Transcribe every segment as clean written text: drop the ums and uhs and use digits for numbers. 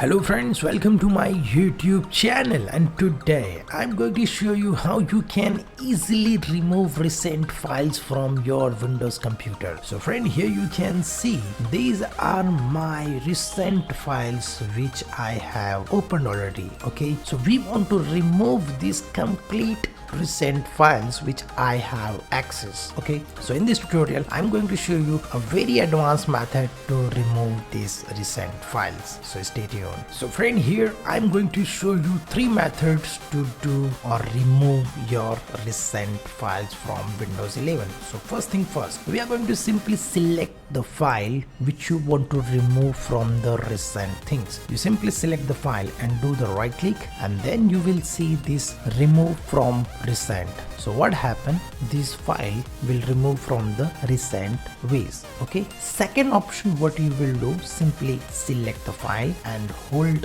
Hello friends, welcome to my YouTube channel, and today I'm going to show you how you can easily remove recent files from your Windows computer. So friend, here you can see these are my recent files which I have opened already. Okay, so we want to remove these complete recent files which I have access. Okay, so in this tutorial I'm going to show you a very advanced method to remove these recent files, so stay tuned. So friend, here I'm going to show you three methods to do or remove your recent files from Windows 11. So first thing first, we are going to simply select the file which you want to remove from the recent things. You simply select the file and do the right click, and then you will see this remove from recent. So what happened, this file will remove from the recent ways. Okay, second option, what you will do, simply select the file and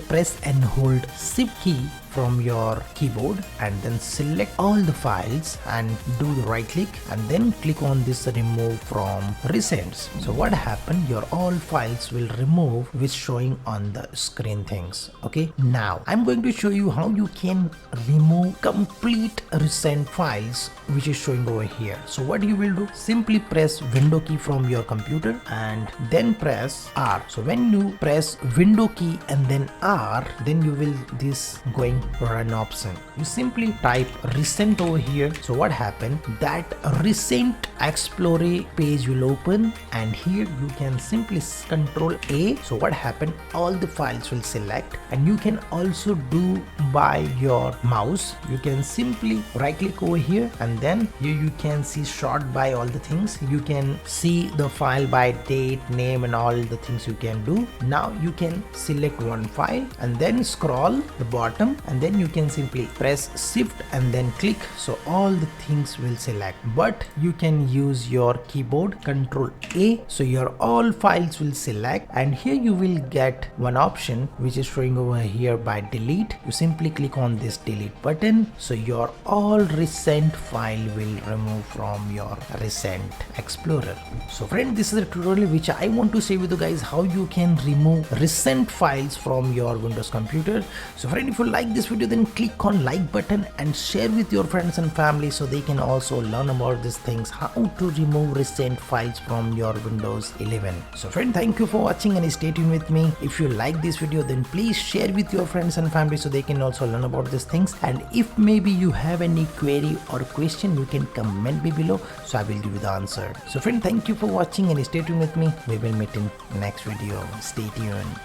press and hold shift key from your keyboard, and then select all the files and do the right click, and then click on this remove from recents. So what happened, your all files will remove with showing on the screen things. Okay, now I'm going to show you how you can remove complete recent files which is showing over here. So what you will do, simply press window key from your computer and then press R. So when you press window key and then R, then you will this going run option. You simply type recent over here. So what happened, that recent explorer page will open, and here you can simply control A. So what happened, all the files will select, and you can also do by your mouse. You can simply right click over here, and then here you can see sort by all the things. You can see the file by date, name, and all the things you can do. Now you can select one file and then scroll the bottom, and then you can simply press shift and then click. So all the things will select, but you can use your keyboard control A. So your all files will select, and here you will get one option which is showing over here by delete. You simply click on this delete button. So your all recent file will remove from your recent explorer. So friend, this is a tutorial which I want to share with you guys how you can remove recent files from your Windows computer. So friend, if you like this video, then click on like button and share with your friends and family so they can also learn about these things, how to remove recent files from your Windows 11. So friend, thank you for watching and stay tuned with me. If you like this video, then please share with your friends and family so they can also learn about these things. And if maybe you have any query or question, you can comment me below, so I will give you the answer. So friend, thank you for watching and stay tuned with me. We will meet in next video. Stay tuned.